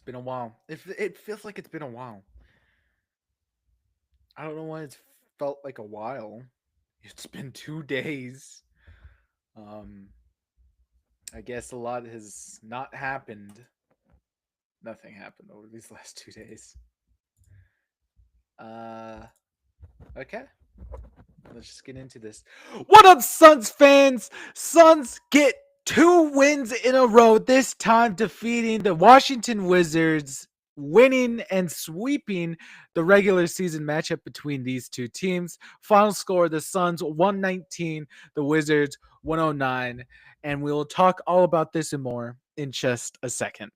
been a while. It feels like it's been a while. I don't know why it's felt like a while. It's been 2 days. Um, I guess a lot has not happened. Nothing happened over these last 2 days. Uh, okay. Let's just get into this. What up, Suns fans? Suns get 2 wins in a row, this time defeating the Washington Wizards, winning and sweeping the regular season matchup between these two teams. Final score, the Suns 119, the Wizards 109. And we'll talk all about this and more in just a second.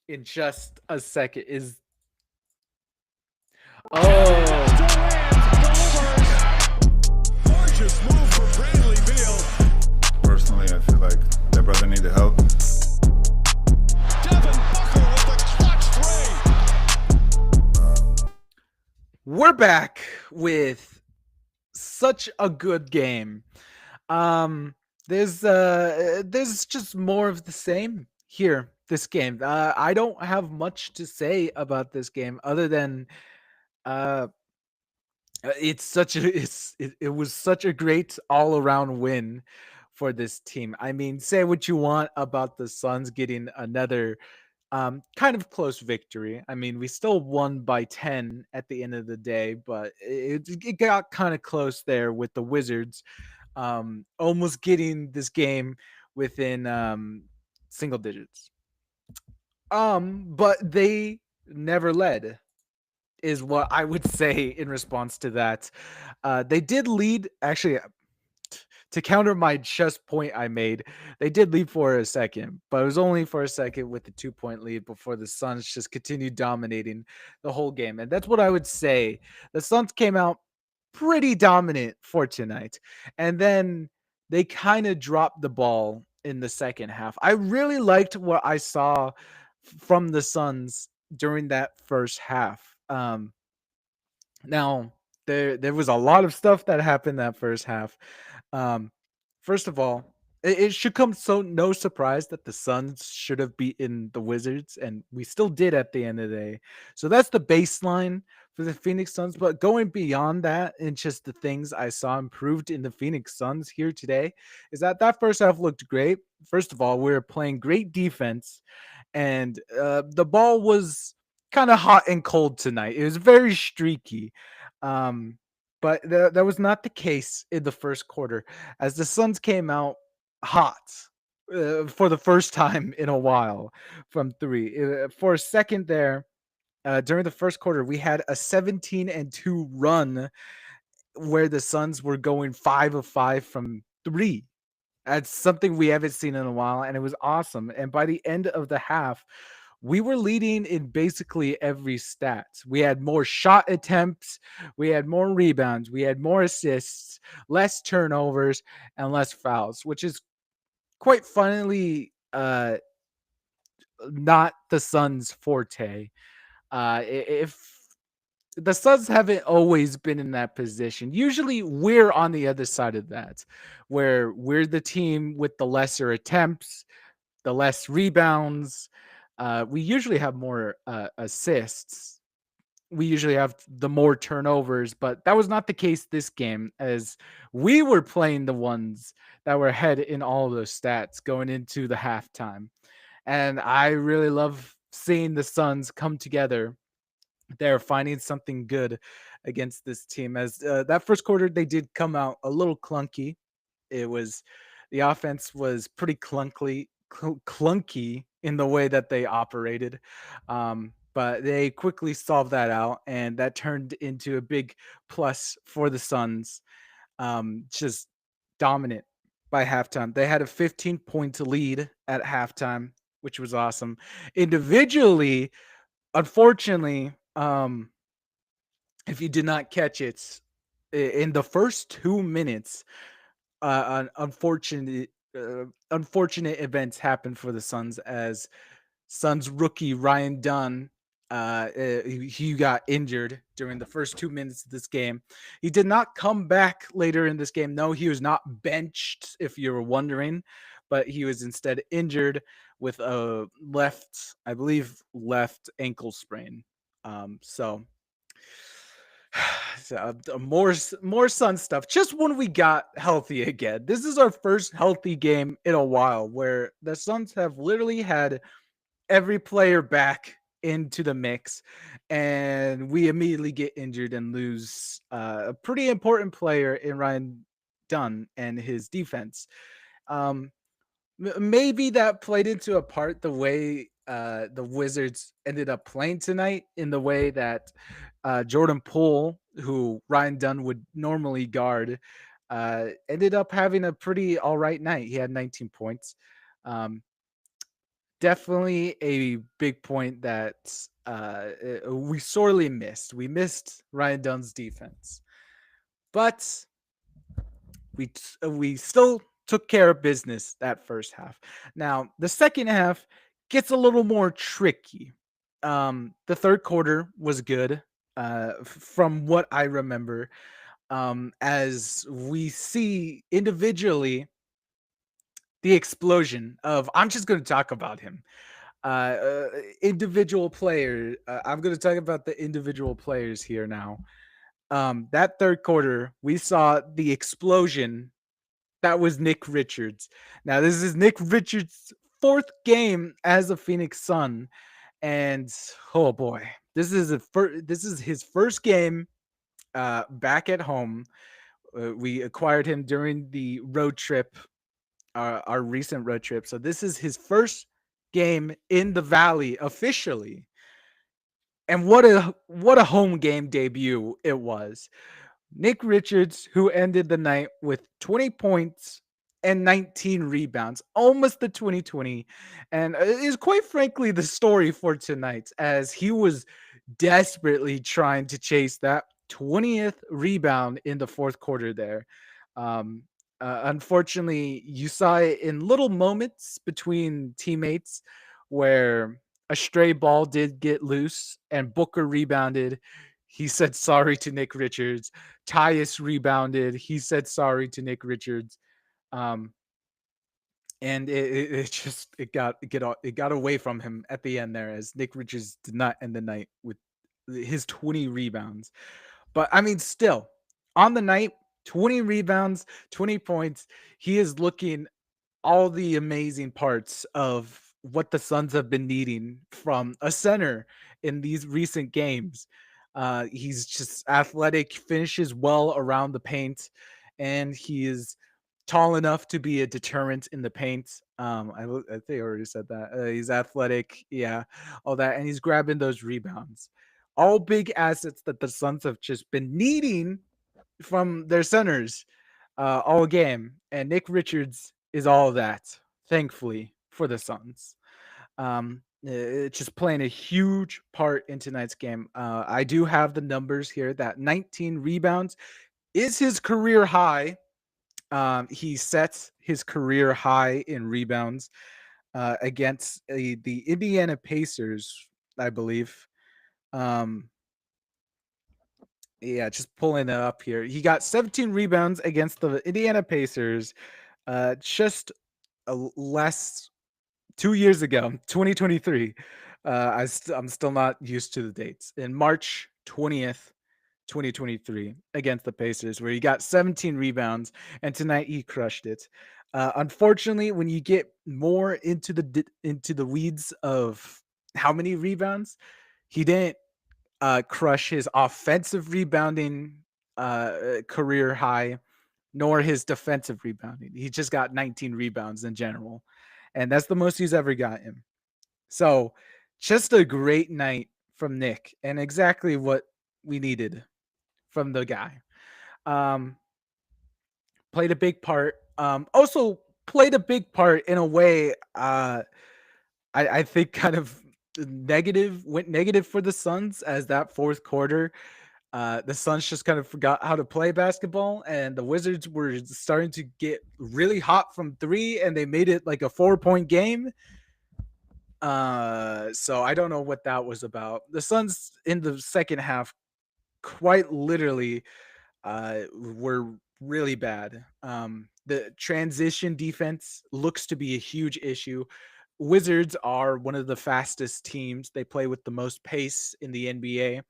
In just a second is Gorgeous move from Bradley Beal. Personally, I feel like that brother needed help. Devin Booker with the clutch three. We're back with such a good game. There's just more of the same here. This game. I don't have much to say about this game other than uh it was such a great all around win for this team. I mean, say what you want about the Suns getting another kind of close victory. I mean, we still won by 10 at the end of the day, but it got kind of close there with the Wizards almost getting this game within single digits. But they never led is what I would say in response to that. They did lead, actually, to counter my just point I made, they did lead for a second, but it was only for a second with the 2 point lead before the Suns just continued dominating the whole game. And that's what I would say. The Suns came out pretty dominant for tonight. And then they kind of dropped the ball in the second half. I really liked what I saw from the Suns during that first half. Now there was a lot of stuff that happened that first half. Um, First of all, it should come so no surprise that the Suns should have beaten the Wizards, and we still did at the end of the day. So that's the baseline for the Phoenix Suns. But going beyond that, and just the things I saw improved in the Phoenix Suns here today, is that first half looked great. First of all, we were playing great defense, and the ball was kind of hot and cold tonight. It was very streaky. Um, but that was not the case in the first quarter, as the Suns came out hot for the first time in a while from three. For a second there, during the first quarter, we had a 17-2 run where the Suns were going 5 of 5 from three. That's something we haven't seen in a while, and it was awesome. And by the end of the half, we were leading in basically every stat. We had more shot attempts, we had more rebounds, we had more assists, less turnovers, and less fouls, which is quite funnily not the Suns' forte. If the Suns haven't always been in that position. Usually we're on the other side of that, where we're the team with the lesser attempts, the less rebounds. We usually have more assists. We usually have the more turnovers, but that was not the case this game, as we were playing the ones that were ahead in all of those stats going into the halftime. And I really love seeing the Suns come together. They're finding something good against this team. As that first quarter, they did come out a little clunky. It was the offense was pretty clunky in the way that they operated. But they quickly solved that out, and that turned into a big plus for the Suns. Just dominant by halftime. They had a 15-point lead at halftime, which was awesome. Individually, unfortunately, if you did not catch it in the first 2 minutes, an unfortunate events happened for the Suns, as Suns rookie Ryan Dunn he got injured during the first 2 minutes of this game. He did not come back later in this game. No, he was not benched, if you were wondering, but he was instead injured with a I believe, left ankle sprain. So more Sun stuff. Just when we got healthy again, this is our first healthy game in a while, where the Suns have literally had every player back into the mix, and we immediately get injured and lose a pretty important player in Ryan Dunn and his defense. Um, Maybe that played into a part the way the Wizards ended up playing tonight, in the way that Jordan Poole, who Ryan Dunn would normally guard, ended up having a pretty all right night. He had 19 points. Um, Definitely a big point that we sorely missed. We missed Ryan Dunn's defense, but we still took care of business that first half. Now the second half gets a little more tricky. The third quarter was good, from what I remember. As we see individually the explosion of, I'm just going to talk about him, individual player. I'm going to talk about the individual players here now. That third quarter, we saw the explosion that was Nick Richards. Now, this is Nick Richards' fourth game as a Phoenix Sun, and oh boy, this is his first game back at home. We acquired him during the road trip, our recent road trip. So this is his first game in the Valley officially, and what a home game debut it was. Nick Richards, who ended the night with 20 points and 19 rebounds, almost the 2020, and is quite frankly the story for tonight, as he was desperately trying to chase that 20th rebound in the fourth quarter there. Um, Unfortunately, you saw it in little moments between teammates where a stray ball did get loose and Booker rebounded. He said sorry to Nick Richards. Tyus rebounded. He said sorry to Nick Richards. Um, and it just it got away from him at the end there, as Nick Richards did not end the night with his 20 rebounds. But I mean, still on the night, 20 rebounds, 20 points. He is looking all the amazing parts of what the Suns have been needing from a center in these recent games. He's just athletic, finishes well around the paint, and he is tall enough to be a deterrent in the paint. I think I already said that. He's athletic, yeah, all that, and he's grabbing those rebounds. All big assets that the Suns have just been needing from their centers all game. And Nick Richards is all of that, thankfully, for the Suns. It's just playing a huge part in tonight's game. I do have the numbers here that 19 rebounds is his career high. He sets his career high in rebounds against the Indiana Pacers, I believe. Um, yeah, just pulling it up here. He got 17 rebounds against the Indiana Pacers just less 2 years ago, 2023. I'm still not used to the dates. In March 20th, 2023, against the Pacers, where he got 17 rebounds, and tonight he crushed it. Unfortunately, when you get more into the weeds of how many rebounds, he didn't crush his offensive rebounding career high, nor his defensive rebounding. He just got 19 rebounds in general, and that's the most he's ever gotten. So, just a great night from Nick, and exactly what we needed from the guy. Um, Played a big part. Also played a big part in a way. I think kind of went negative for the Suns, as that fourth quarter. The Suns just kind of forgot how to play basketball, and the Wizards were starting to get really hot from three, and they made it like a 4-point game. So I don't know what that was about. The Suns in the second half quite literally were really bad. The transition defense looks to be a huge issue. Wizards are one of the fastest teams. They play with the most pace in the NBA.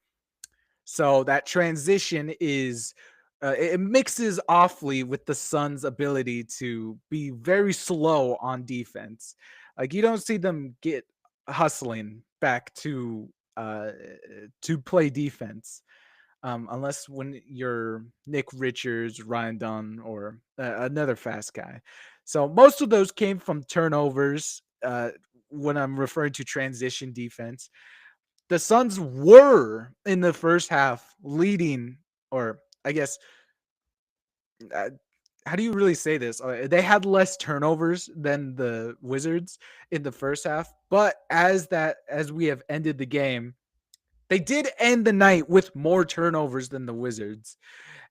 So that transition is it mixes awfully with the Suns' ability to be very slow on defense. Like you don't see them get hustling back uh, to play defense unless when you're Nick Richards, Ryan Dunn, or another fast guy. So most of those came from turnovers. When I'm referring to transition defense, the Suns were in the first half leading, or I guess, uh, how do you really say this? They had less turnovers than the Wizards in the first half, but as we have ended the game, they did end the night with more turnovers than the Wizards,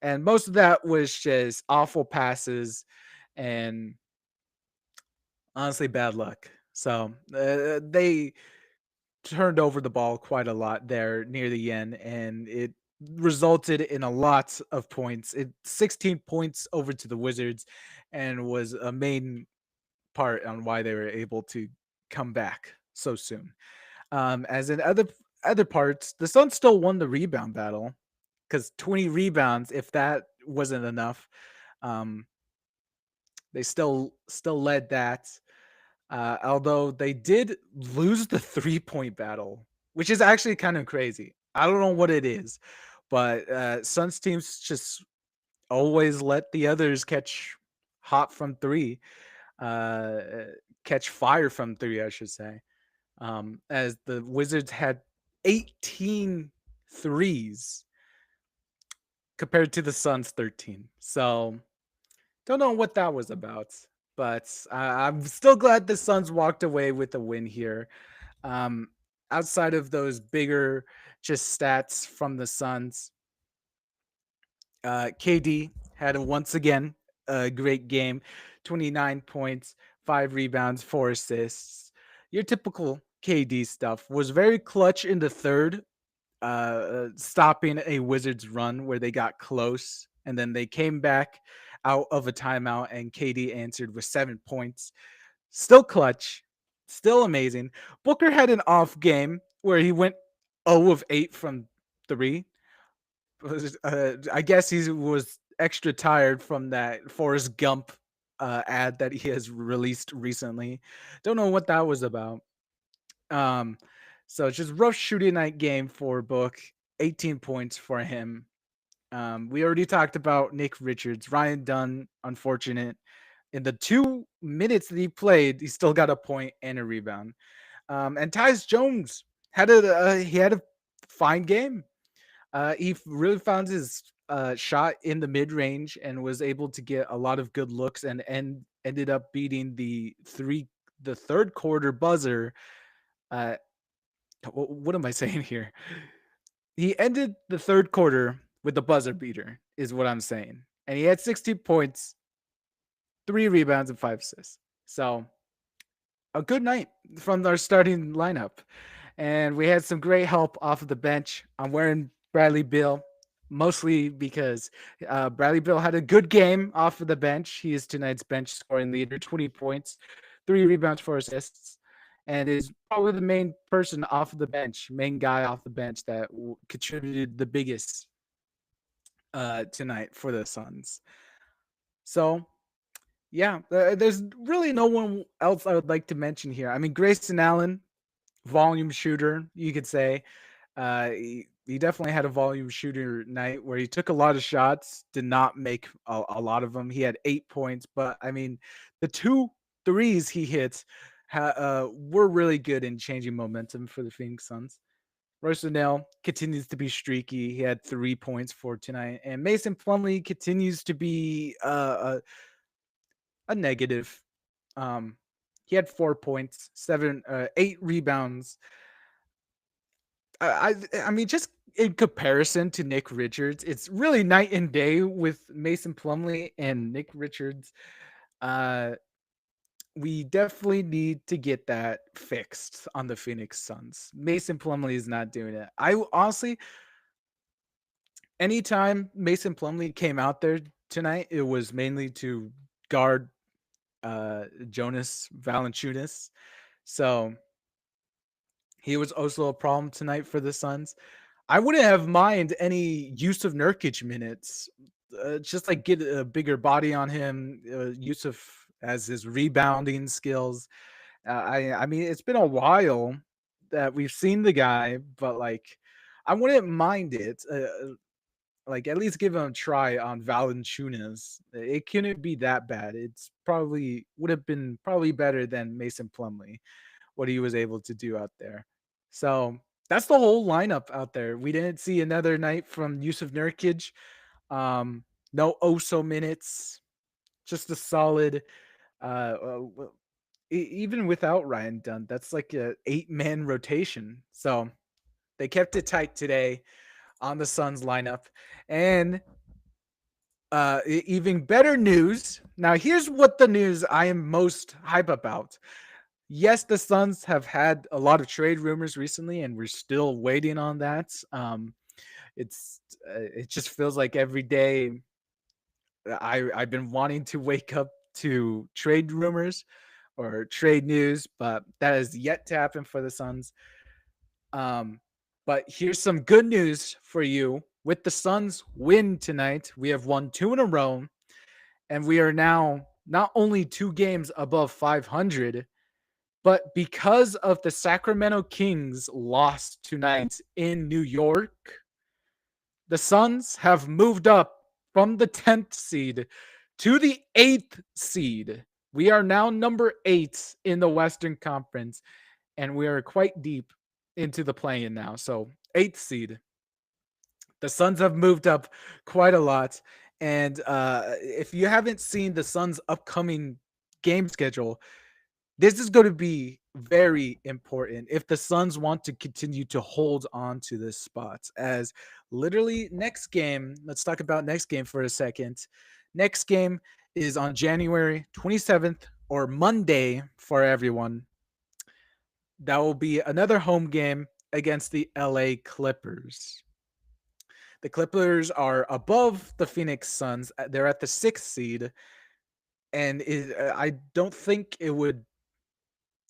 and most of that was just awful passes and honestly bad luck. So they turned over the ball quite a lot there near the end, and it resulted in a lot of points. 16 points over to the Wizards, and was a main part on why they were able to come back so soon. As in other parts, the Suns still won the rebound battle because 20 rebounds, if that wasn't enough, um, they still led that. Although they did lose the 3-point battle, which is actually kind of crazy. I don't know what it is, but Suns teams just always let the others catch hot from three, uh, catch fire from three, I should say. As the Wizards had 18 threes compared to the Suns 13. So don't know what that was about, but I'm still glad the Suns walked away with a win here. Um, Outside of those bigger just stats from the Suns, KD had once again a great game, 29 points, 5 rebounds, 4 assists. Your typical KD stuff. Was very clutch in the third, stopping a Wizards run where they got close and then they came back out of a timeout and KD answered with 7 points. Still clutch, still amazing. Booker had an off game where he went 0 of 8 from three. I guess he was extra tired from that Forrest Gump ad that he has released recently. Don't know what that was about. Um, so it's just rough shooting night game for Book. 18 points for him. We already talked about Nick Richards, Ryan Dunn. Unfortunate in the 2 minutes that he played, he still got a point and a rebound. And Tyus Jones had a fine game. Really found his shot in the mid range and was able to get a lot of good looks and ended up beating the third quarter buzzer. Uh, what am I saying here? He ended the third quarter with the buzzer beater, is what I'm saying. And he had 16 points, 3 rebounds, and 5 assists. So a good night from our starting lineup. And we had some great help off of the bench. I'm wearing Bradley Beal mostly because Bradley Beal had a good game off of the bench. He is tonight's bench scoring leader, 20 points, 3 rebounds, 4 assists, and is probably the main person off of the bench, main guy off the bench that contributed the biggest tonight for the Suns. So yeah, there's really no one else I would like to mention here. I mean, Grayson Allen, volume shooter, you could say. He definitely had a volume shooter night where he took a lot of shots, did not make a lot of them. He had 8 points, but I mean, the two threes he hit were really good in changing momentum for the Phoenix Suns. Royce O'Neal continues to be streaky. He had 3 points for tonight, and Mason Plumlee continues to be a negative. Um, he had 4 points, 8 rebounds. I mean, just in comparison to Nick Richards, it's really night and day with Mason Plumlee and Nick Richards. Uh, we definitely need to get that fixed on the Phoenix Suns. Mason Plumlee is not doing it. I honestly, anytime Mason Plumlee came out there tonight, it was mainly to guard Jonas Valanciunas. So he was also a problem tonight for the Suns. I wouldn't have mind any use of Nurkic minutes. Just like get a bigger body on him. Yusuf as his rebounding skills. I mean, it's been a while that we've seen the guy, but like, I wouldn't mind it. Like, at least give him a try on Valanciunas. It couldn't be that bad. It's probably would have been probably better than Mason Plumlee what he was able to do out there. So that's the whole lineup out there. We didn't see another night from Yusuf Nurkic. Um, no Oso minutes, just a solid. Even without Ryan Dunn, that's like a 8-man rotation. So they kept it tight today on the Suns lineup, and even better news. Now, here's what the news I am most hype about. Yes, the Suns have had a lot of trade rumors recently, and we're still waiting on that. It just feels like every day I've been wanting to wake up to trade rumors or trade news, but that has yet to happen for the Suns. Um, but here's some good news for you. With the Suns win tonight, we have won 2 in a row, and we are now not only 2 games above 500, but because of the Sacramento Kings loss tonight in New York, the Suns have moved up from the 10th seed to the 8th seed. We are now number 8 in the Western Conference, and we are quite deep into the play-in now. So, 8th seed. The Suns have moved up quite a lot. And if you haven't seen the Suns' upcoming game schedule, this is going to be very important if the Suns want to continue to hold on to this spot. As literally next game, let's talk about next game for a second. Next game is on January 27th, or Monday for everyone. That will be another home game against the LA Clippers. The Clippers are above the Phoenix Suns. They're at the 6th seed. And I don't think it would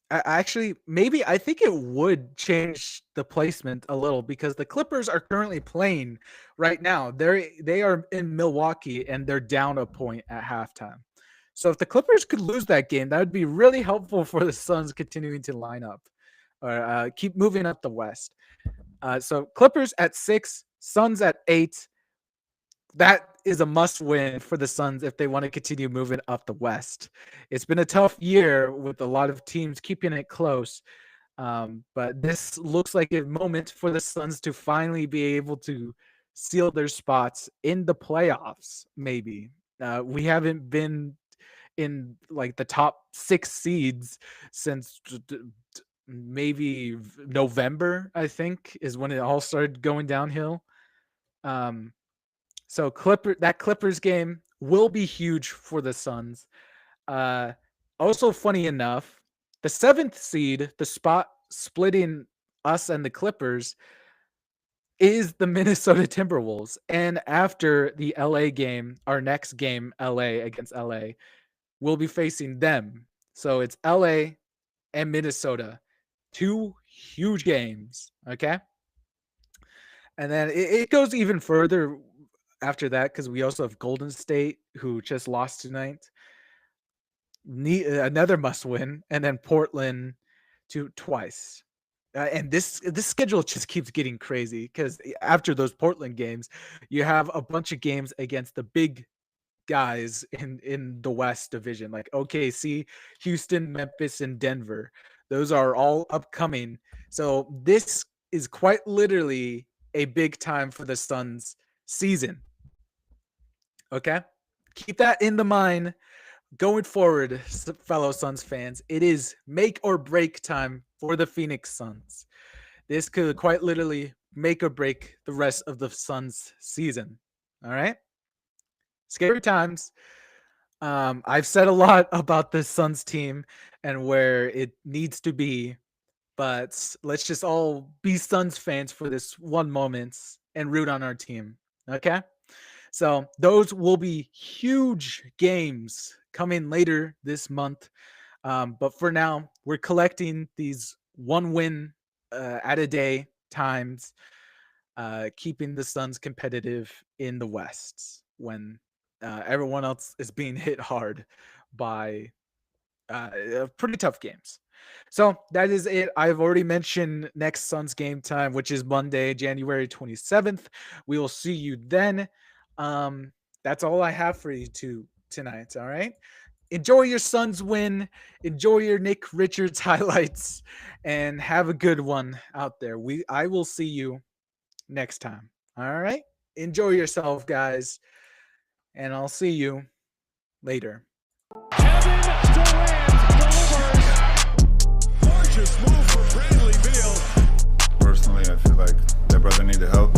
actually, maybe I think it would change the placement a little because the Clippers are currently playing right now. They are in Milwaukee and they're down a point at halftime. So if the Clippers could lose that game, that would be really helpful for the Suns continuing to line up or keep moving up the West. So Clippers at 6, Suns at 8. That is a must win for the Suns if they want to continue moving up the West. It's been a tough year with a lot of teams keeping it close. But this looks like a moment for the Suns to finally be able to seal their spots in the playoffs, maybe. We haven't been in like the top 6 seeds since maybe November, I think, is when it all started going downhill. Um, so Clippers game will be huge for the Suns. Uh, Also, funny enough, the 7th seed, the spot splitting us and the Clippers, is the Minnesota Timberwolves. And after the LA game, our next game, LA against LA, we'll be facing them. So it's LA and Minnesota. 2 huge games. Okay. And then it goes even further after that because we also have Golden State, who just lost tonight. Another must win, and then Portland twice. And this schedule just keeps getting crazy because after those Portland games, you have a bunch of games against the big guys in the West Division, like OKC, Houston, Memphis, and Denver. Those are all upcoming. So this is quite literally a big time for the Suns season. Okay? Keep that in the mind going forward, fellow Suns fans. It is make or break time for the Phoenix Suns. This could quite literally make or break the rest of the Suns season. All right? Scary times. I've said a lot about this Suns team and where it needs to be, but let's just all be Suns fans for this one moment and root on our team. Okay? So those will be huge games coming later this month. But for now, we're collecting these one win at a day times, keeping the Suns competitive in the West when everyone else is being hit hard by pretty tough games. So that is it. I've already mentioned next Suns game time, which is Monday, January 27th. We will see you then. That's all I have for you tonight. All right. Enjoy your Suns win. Enjoy your Nick Richards highlights, and have a good one out there. I will see you next time. All right. Enjoy yourself, guys, and I'll see you later. Kevin Durant delivers. Gorgeous move for Bradley Beal. Personally, I feel like that brother needed help.